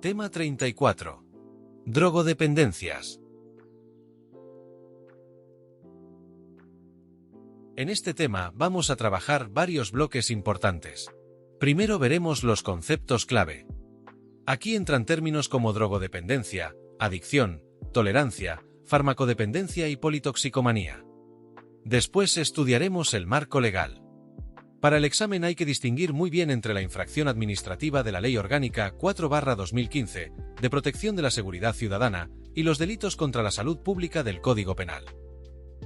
Tema 34. Drogodependencias. En este tema vamos a trabajar varios bloques importantes. Primero veremos los conceptos clave. Aquí entran términos como drogodependencia, adicción, tolerancia, farmacodependencia y politoxicomanía. Después estudiaremos el marco legal. Para el examen hay que distinguir muy bien entre la infracción administrativa de la Ley Orgánica 4/2015, de protección de la seguridad ciudadana, y los delitos contra la salud pública del Código Penal.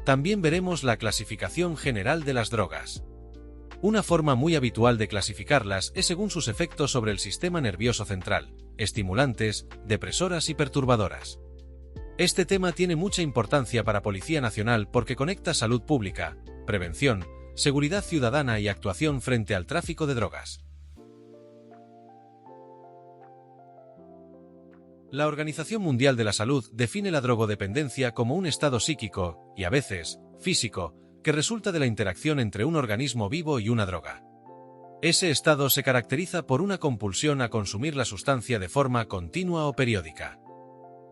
También veremos la clasificación general de las drogas. Una forma muy habitual de clasificarlas es según sus efectos sobre el sistema nervioso central, estimulantes, depresoras y perturbadoras. Este tema tiene mucha importancia para Policía Nacional porque conecta salud pública, prevención, seguridad ciudadana y actuación frente al tráfico de drogas. La Organización Mundial de la Salud define la drogodependencia como un estado psíquico, y a veces, físico, que resulta de la interacción entre un organismo vivo y una droga. Ese estado se caracteriza por una compulsión a consumir la sustancia de forma continua o periódica.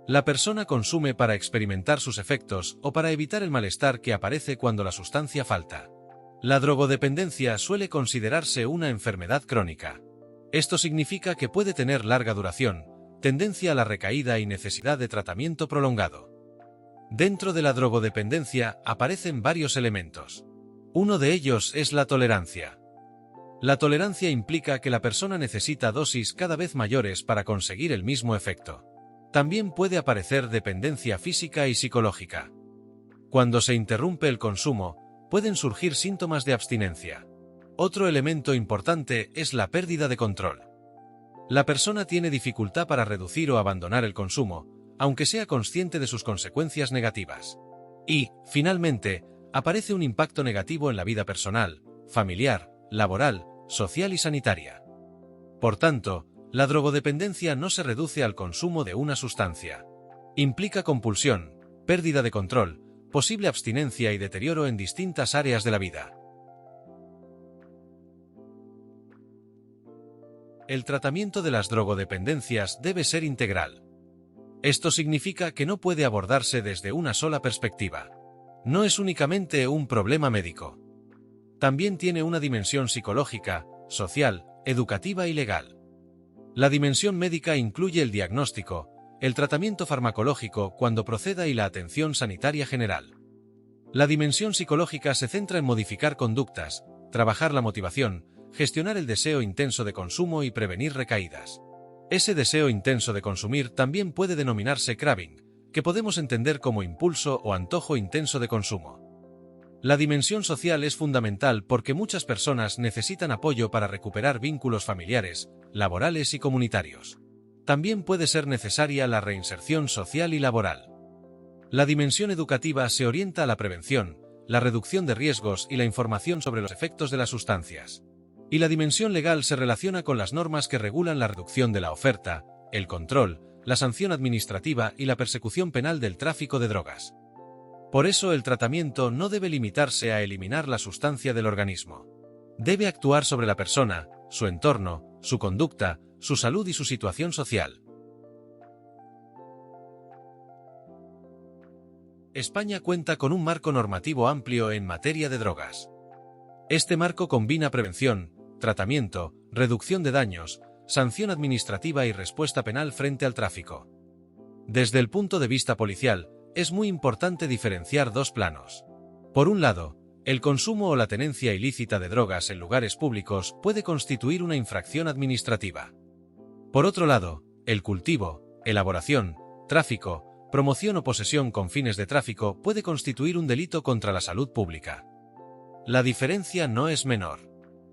La persona consume para experimentar sus efectos o para evitar el malestar que aparece cuando la sustancia falta. La drogodependencia suele considerarse una enfermedad crónica. Esto significa que puede tener larga duración, tendencia a la recaída y necesidad de tratamiento prolongado. Dentro de la drogodependencia aparecen varios elementos. Uno de ellos es la tolerancia. La tolerancia implica que la persona necesita dosis cada vez mayores para conseguir el mismo efecto. También puede aparecer dependencia física y psicológica. Cuando se interrumpe el consumo, pueden surgir síntomas de abstinencia. Otro elemento importante es la pérdida de control. La persona tiene dificultad para reducir o abandonar el consumo, aunque sea consciente de sus consecuencias negativas. Y, finalmente, aparece un impacto negativo en la vida personal, familiar, laboral, social y sanitaria. Por tanto, la drogodependencia no se reduce al consumo de una sustancia. Implica compulsión, pérdida de control, posible abstinencia y deterioro en distintas áreas de la vida. El tratamiento de las drogodependencias debe ser integral. Esto significa que no puede abordarse desde una sola perspectiva. No es únicamente un problema médico. También tiene una dimensión psicológica, social, educativa y legal. La dimensión médica incluye el diagnóstico, el tratamiento farmacológico cuando proceda y la atención sanitaria general. La dimensión psicológica se centra en modificar conductas, trabajar la motivación, gestionar el deseo intenso de consumo y prevenir recaídas. Ese deseo intenso de consumir también puede denominarse craving, que podemos entender como impulso o antojo intenso de consumo. La dimensión social es fundamental porque muchas personas necesitan apoyo para recuperar vínculos familiares, laborales y comunitarios. También puede ser necesaria la reinserción social y laboral. La dimensión educativa se orienta a la prevención, la reducción de riesgos y la información sobre los efectos de las sustancias. Y la dimensión legal se relaciona con las normas que regulan la reducción de la oferta, el control, la sanción administrativa y la persecución penal del tráfico de drogas. Por eso el tratamiento no debe limitarse a eliminar la sustancia del organismo. Debe actuar sobre la persona, su entorno, su conducta, su salud y su situación social. España cuenta con un marco normativo amplio en materia de drogas. Este marco combina prevención, tratamiento, reducción de daños, sanción administrativa y respuesta penal frente al tráfico. Desde el punto de vista policial, es muy importante diferenciar dos planos. Por un lado, el consumo o la tenencia ilícita de drogas en lugares públicos puede constituir una infracción administrativa. Por otro lado, el cultivo, elaboración, tráfico, promoción o posesión con fines de tráfico puede constituir un delito contra la salud pública. La diferencia no es menor.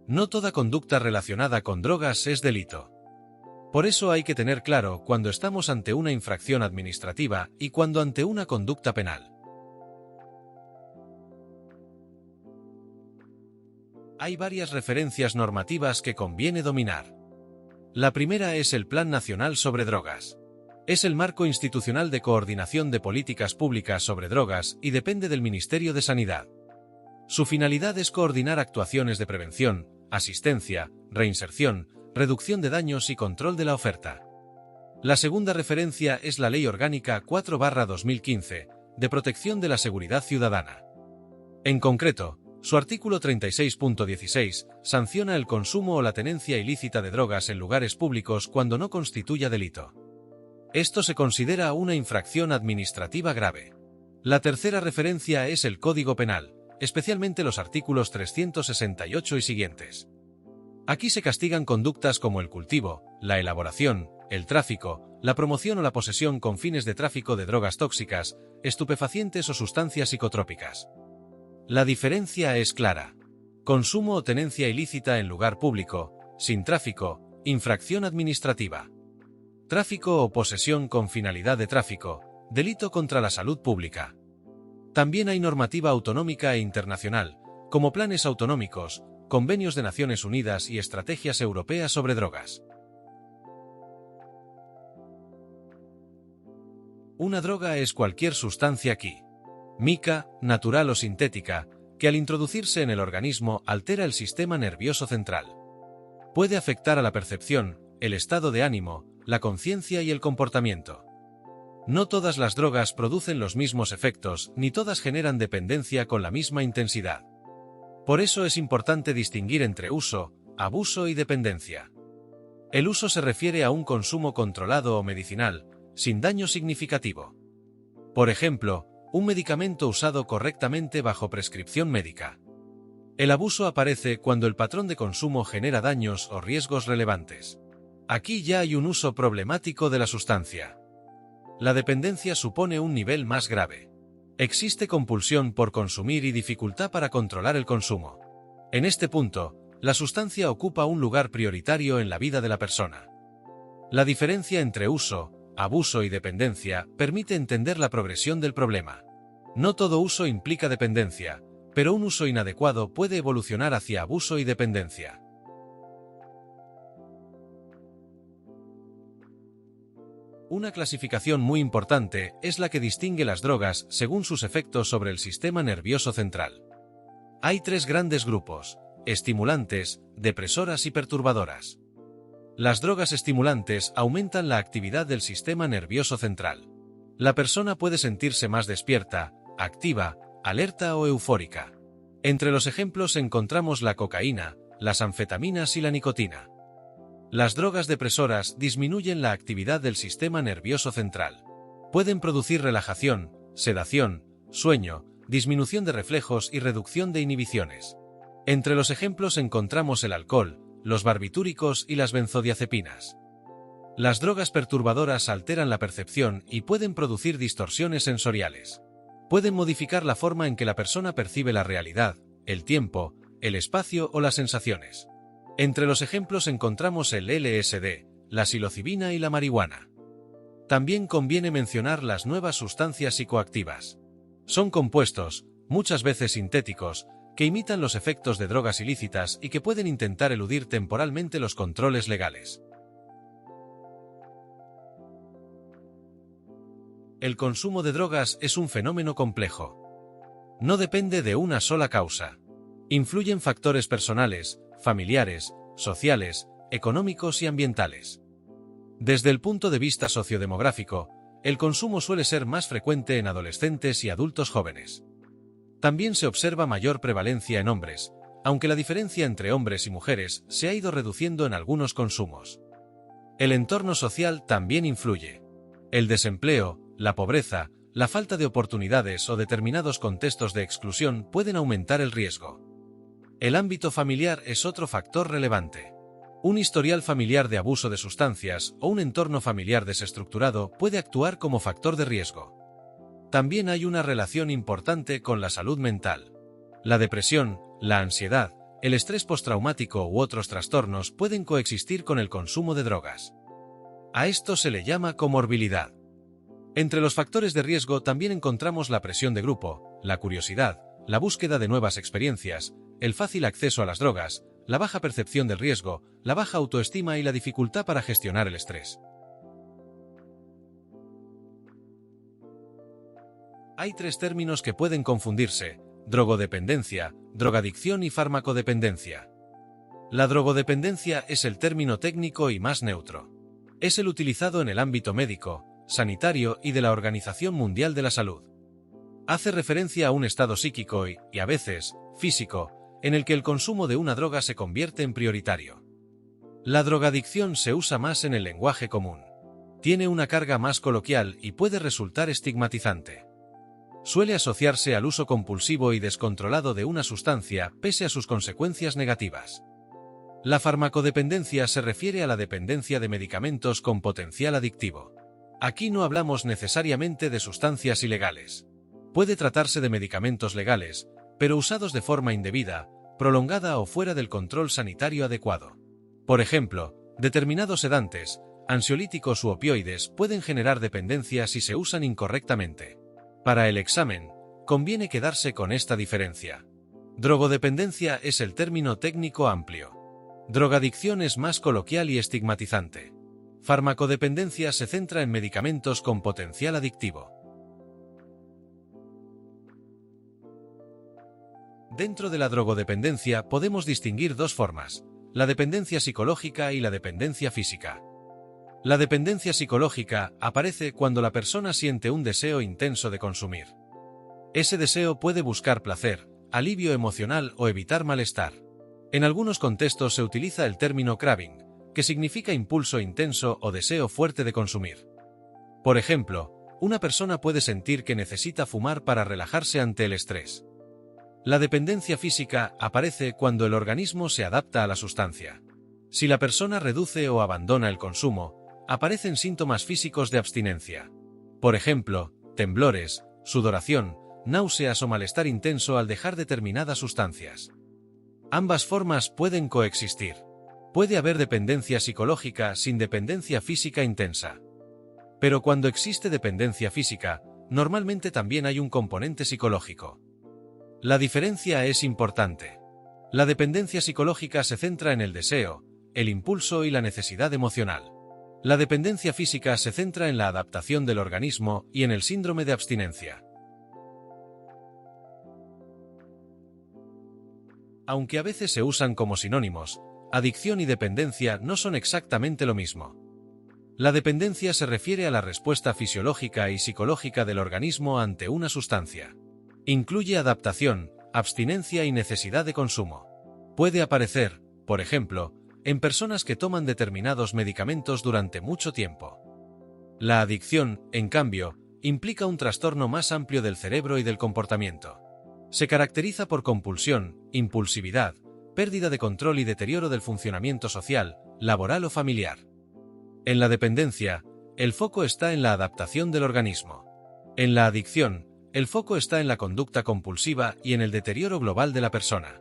No toda conducta relacionada con drogas es delito. Por eso hay que tener claro cuando estamos ante una infracción administrativa y cuando ante una conducta penal. Hay varias referencias normativas que conviene dominar. La primera es el Plan Nacional sobre Drogas. Es el marco institucional de coordinación de políticas públicas sobre drogas y depende del Ministerio de Sanidad. Su finalidad es coordinar actuaciones de prevención, asistencia, reinserción, reducción de daños y control de la oferta. La segunda referencia es la Ley Orgánica 4/2015, de Protección de la Seguridad Ciudadana. En concreto, su artículo 36.16 sanciona el consumo o la tenencia ilícita de drogas en lugares públicos cuando no constituya delito. Esto se considera una infracción administrativa grave. La tercera referencia es el Código Penal, especialmente los artículos 368 y siguientes. Aquí se castigan conductas como el cultivo, la elaboración, el tráfico, la promoción o la posesión con fines de tráfico de drogas tóxicas, estupefacientes o sustancias psicotrópicas. La diferencia es clara. Consumo o tenencia ilícita en lugar público, sin tráfico, infracción administrativa. Tráfico o posesión con finalidad de tráfico, delito contra la salud pública. También hay normativa autonómica e internacional, como planes autonómicos, convenios de Naciones Unidas y estrategias europeas sobre drogas. Una droga es cualquier sustancia química, natural o sintética, que al introducirse en el organismo altera el sistema nervioso central. Puede afectar a la percepción, el estado de ánimo, la conciencia y el comportamiento. No todas las drogas producen los mismos efectos, ni todas generan dependencia con la misma intensidad. Por eso es importante distinguir entre uso, abuso y dependencia. El uso se refiere a un consumo controlado o medicinal, sin daño significativo. Por ejemplo, un medicamento usado correctamente bajo prescripción médica. El abuso aparece cuando el patrón de consumo genera daños o riesgos relevantes. Aquí ya hay un uso problemático de la sustancia. La dependencia supone un nivel más grave. Existe compulsión por consumir y dificultad para controlar el consumo. En este punto, la sustancia ocupa un lugar prioritario en la vida de la persona. La diferencia entre uso, abuso y dependencia permite entender la progresión del problema. No todo uso implica dependencia, pero un uso inadecuado puede evolucionar hacia abuso y dependencia. Una clasificación muy importante es la que distingue las drogas según sus efectos sobre el sistema nervioso central. Hay tres grandes grupos: estimulantes, depresoras y perturbadoras. Las drogas estimulantes aumentan la actividad del sistema nervioso central. La persona puede sentirse más despierta, activa, alerta o eufórica. Entre los ejemplos encontramos la cocaína, las anfetaminas y la nicotina. Las drogas depresoras disminuyen la actividad del sistema nervioso central. Pueden producir relajación, sedación, sueño, disminución de reflejos y reducción de inhibiciones. Entre los ejemplos encontramos el alcohol, los barbitúricos y las benzodiazepinas. Las drogas perturbadoras alteran la percepción y pueden producir distorsiones sensoriales. Pueden modificar la forma en que la persona percibe la realidad, el tiempo, el espacio o las sensaciones. Entre los ejemplos encontramos el LSD, la psilocibina y la marihuana. También conviene mencionar las nuevas sustancias psicoactivas. Son compuestos, muchas veces sintéticos, que imitan los efectos de drogas ilícitas y que pueden intentar eludir temporalmente los controles legales. El consumo de drogas es un fenómeno complejo. No depende de una sola causa. Influyen factores personales, familiares, sociales, económicos y ambientales. Desde el punto de vista sociodemográfico, el consumo suele ser más frecuente en adolescentes y adultos jóvenes. También se observa mayor prevalencia en hombres, aunque la diferencia entre hombres y mujeres se ha ido reduciendo en algunos consumos. El entorno social también influye. El desempleo, la pobreza, la falta de oportunidades o determinados contextos de exclusión pueden aumentar el riesgo. El ámbito familiar es otro factor relevante. Un historial familiar de abuso de sustancias o un entorno familiar desestructurado puede actuar como factor de riesgo. También hay una relación importante con la salud mental. La depresión, la ansiedad, el estrés postraumático u otros trastornos pueden coexistir con el consumo de drogas. A esto se le llama comorbilidad. Entre los factores de riesgo también encontramos la presión de grupo, la curiosidad, la búsqueda de nuevas experiencias, el fácil acceso a las drogas, la baja percepción del riesgo, la baja autoestima y la dificultad para gestionar el estrés. Hay tres términos que pueden confundirse: drogodependencia, drogadicción y farmacodependencia. La drogodependencia es el término técnico y más neutro. Es el utilizado en el ámbito médico, sanitario y de la Organización Mundial de la Salud. Hace referencia a un estado psíquico y, a veces, físico, en el que el consumo de una droga se convierte en prioritario. La drogadicción se usa más en el lenguaje común. Tiene una carga más coloquial y puede resultar estigmatizante. Suele asociarse al uso compulsivo y descontrolado de una sustancia, pese a sus consecuencias negativas. La farmacodependencia se refiere a la dependencia de medicamentos con potencial adictivo. Aquí no hablamos necesariamente de sustancias ilegales. Puede tratarse de medicamentos legales, pero usados de forma indebida, prolongada o fuera del control sanitario adecuado. Por ejemplo, determinados sedantes, ansiolíticos u opioides pueden generar dependencia si se usan incorrectamente. Para el examen, conviene quedarse con esta diferencia. Drogodependencia es el término técnico amplio. Drogadicción es más coloquial y estigmatizante. Farmacodependencia se centra en medicamentos con potencial adictivo. Dentro de la drogodependencia podemos distinguir dos formas: la dependencia psicológica y la dependencia física. La dependencia psicológica aparece cuando la persona siente un deseo intenso de consumir. Ese deseo puede buscar placer, alivio emocional o evitar malestar. En algunos contextos se utiliza el término craving, que significa impulso intenso o deseo fuerte de consumir. Por ejemplo, una persona puede sentir que necesita fumar para relajarse ante el estrés. La dependencia física aparece cuando el organismo se adapta a la sustancia. Si la persona reduce o abandona el consumo, aparecen síntomas físicos de abstinencia. Por ejemplo, temblores, sudoración, náuseas o malestar intenso al dejar determinadas sustancias. Ambas formas pueden coexistir. Puede haber dependencia psicológica sin dependencia física intensa. Pero cuando existe dependencia física, normalmente también hay un componente psicológico. La diferencia es importante. La dependencia psicológica se centra en el deseo, el impulso y la necesidad emocional. La dependencia física se centra en la adaptación del organismo y en el síndrome de abstinencia. Aunque a veces se usan como sinónimos, adicción y dependencia no son exactamente lo mismo. La dependencia se refiere a la respuesta fisiológica y psicológica del organismo ante una sustancia. Incluye adaptación, abstinencia y necesidad de consumo. Puede aparecer, por ejemplo, en personas que toman determinados medicamentos durante mucho tiempo. La adicción, en cambio, implica un trastorno más amplio del cerebro y del comportamiento. Se caracteriza por compulsión, impulsividad, pérdida de control y deterioro del funcionamiento social, laboral o familiar. En la dependencia, el foco está en la adaptación del organismo. En la adicción, el foco está en la conducta compulsiva y en el deterioro global de la persona.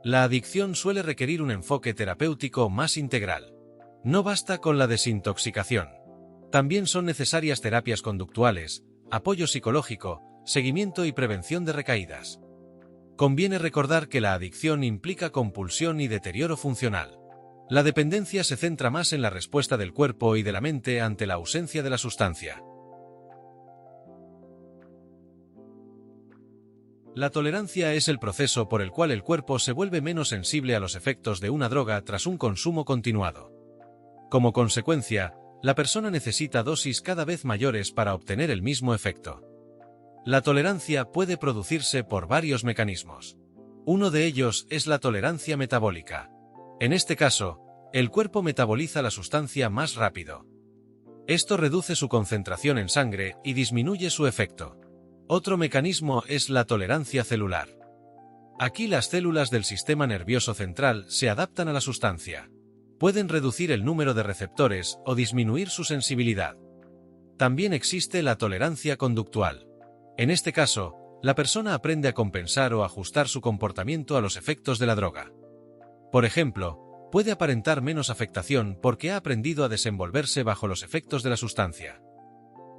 La adicción suele requerir un enfoque terapéutico más integral. No basta con la desintoxicación. También son necesarias terapias conductuales, apoyo psicológico, seguimiento y prevención de recaídas. Conviene recordar que la adicción implica compulsión y deterioro funcional. La dependencia se centra más en la respuesta del cuerpo y de la mente ante la ausencia de la sustancia. La tolerancia es el proceso por el cual el cuerpo se vuelve menos sensible a los efectos de una droga tras un consumo continuado. Como consecuencia, la persona necesita dosis cada vez mayores para obtener el mismo efecto. La tolerancia puede producirse por varios mecanismos. Uno de ellos es la tolerancia metabólica. En este caso, el cuerpo metaboliza la sustancia más rápido. Esto reduce su concentración en sangre y disminuye su efecto. Otro mecanismo es la tolerancia celular. Aquí las células del sistema nervioso central se adaptan a la sustancia. Pueden reducir el número de receptores o disminuir su sensibilidad. También existe la tolerancia conductual. En este caso, la persona aprende a compensar o ajustar su comportamiento a los efectos de la droga. Por ejemplo, puede aparentar menos afectación porque ha aprendido a desenvolverse bajo los efectos de la sustancia.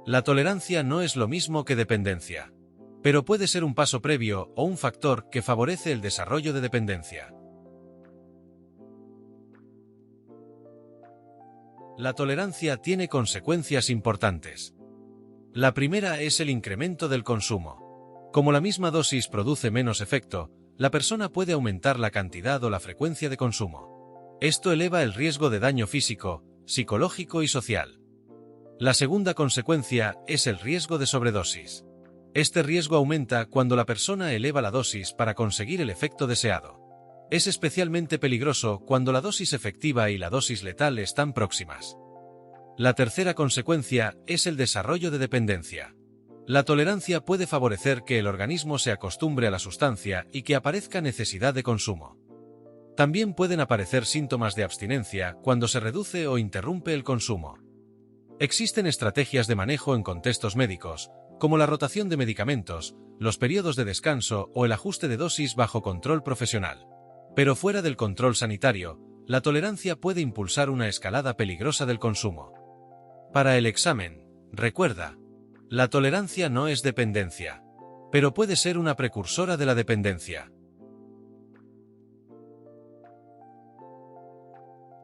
La tolerancia no es lo mismo que dependencia, pero puede ser un paso previo o un factor que favorece el desarrollo de dependencia. La tolerancia tiene consecuencias importantes. La primera es el incremento del consumo. Como la misma dosis produce menos efecto, la persona puede aumentar la cantidad o la frecuencia de consumo. Esto eleva el riesgo de daño físico, psicológico y social. La segunda consecuencia es el riesgo de sobredosis. Este riesgo aumenta cuando la persona eleva la dosis para conseguir el efecto deseado. Es especialmente peligroso cuando la dosis efectiva y la dosis letal están próximas. La tercera consecuencia es el desarrollo de dependencia. La tolerancia puede favorecer que el organismo se acostumbre a la sustancia y que aparezca necesidad de consumo. También pueden aparecer síntomas de abstinencia cuando se reduce o interrumpe el consumo. Existen estrategias de manejo en contextos médicos, como la rotación de medicamentos, los periodos de descanso o el ajuste de dosis bajo control profesional. Pero fuera del control sanitario, la tolerancia puede impulsar una escalada peligrosa del consumo. Para el examen, recuerda, la tolerancia no es dependencia, pero puede ser una precursora de la dependencia.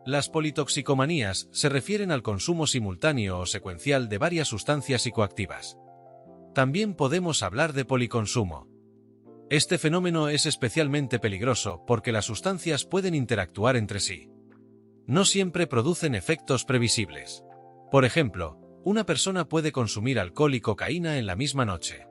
Las politoxicomanías se refieren al consumo simultáneo o secuencial de varias sustancias psicoactivas. También podemos hablar de policonsumo. Este fenómeno es especialmente peligroso porque las sustancias pueden interactuar entre sí. No siempre producen efectos previsibles. Por ejemplo, una persona puede consumir alcohol y cocaína en la misma noche.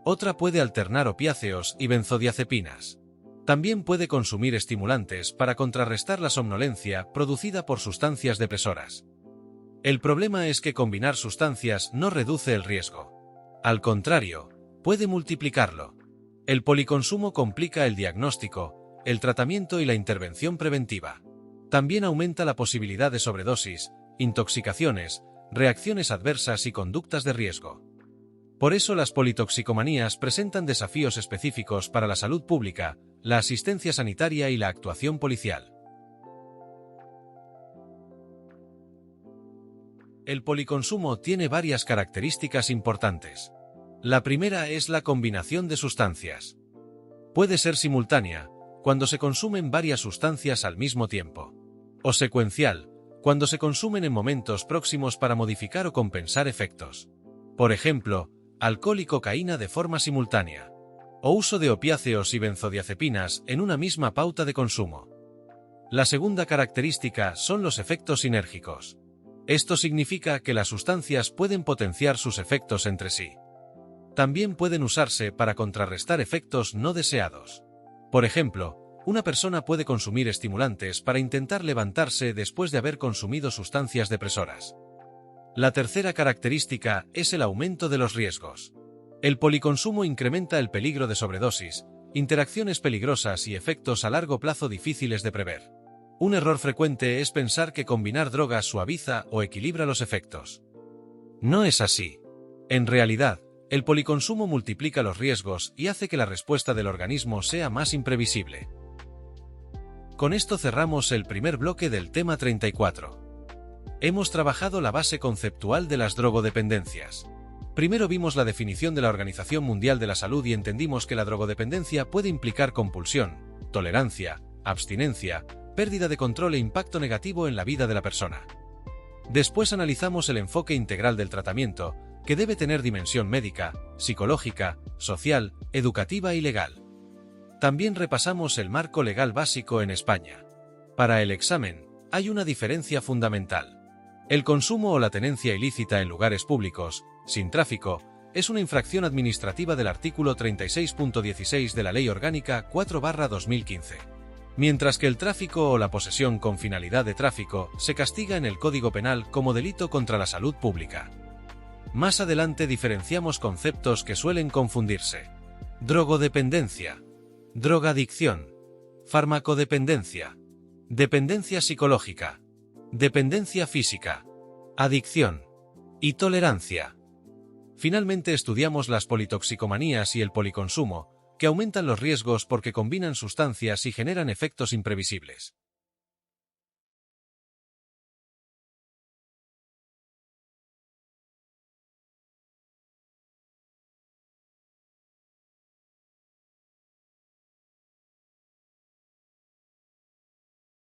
Otra puede alternar opiáceos y benzodiazepinas. También puede consumir estimulantes para contrarrestar la somnolencia producida por sustancias depresoras. El problema es que combinar sustancias no reduce el riesgo. Al contrario, puede multiplicarlo. El policonsumo complica el diagnóstico, el tratamiento y la intervención preventiva. También aumenta la posibilidad de sobredosis, intoxicaciones, reacciones adversas y conductas de riesgo. Por eso las politoxicomanías presentan desafíos específicos para la salud pública, la asistencia sanitaria y la actuación policial. El policonsumo tiene varias características importantes. La primera es la combinación de sustancias. Puede ser simultánea, cuando se consumen varias sustancias al mismo tiempo. O secuencial, cuando se consumen en momentos próximos para modificar o compensar efectos. Por ejemplo, alcohol y cocaína de forma simultánea. O uso de opiáceos y benzodiazepinas en una misma pauta de consumo. La segunda característica son los efectos sinérgicos. Esto significa que las sustancias pueden potenciar sus efectos entre sí. También pueden usarse para contrarrestar efectos no deseados. Por ejemplo, una persona puede consumir estimulantes para intentar levantarse después de haber consumido sustancias depresoras. La tercera característica es el aumento de los riesgos. El policonsumo incrementa el peligro de sobredosis, interacciones peligrosas y efectos a largo plazo difíciles de prever. Un error frecuente es pensar que combinar drogas suaviza o equilibra los efectos. No es así. En realidad, el policonsumo multiplica los riesgos y hace que la respuesta del organismo sea más imprevisible. Con esto cerramos el primer bloque del tema 34. Hemos trabajado la base conceptual de las drogodependencias. Primero vimos la definición de la Organización Mundial de la Salud y entendimos que la drogodependencia puede implicar compulsión, tolerancia, abstinencia, pérdida de control e impacto negativo en la vida de la persona. Después analizamos el enfoque integral del tratamiento, que debe tener dimensión médica, psicológica, social, educativa y legal. También repasamos el marco legal básico en España. Para el examen, hay una diferencia fundamental. El consumo o la tenencia ilícita en lugares públicos, sin tráfico, es una infracción administrativa del artículo 36.16 de la Ley Orgánica 4/2015. Mientras que el tráfico o la posesión con finalidad de tráfico se castiga en el Código Penal como delito contra la salud pública. Más adelante diferenciamos conceptos que suelen confundirse. Drogodependencia, drogadicción, farmacodependencia, dependencia psicológica, dependencia física, adicción y tolerancia. Finalmente estudiamos las politoxicomanías y el policonsumo, que aumentan los riesgos porque combinan sustancias y generan efectos imprevisibles.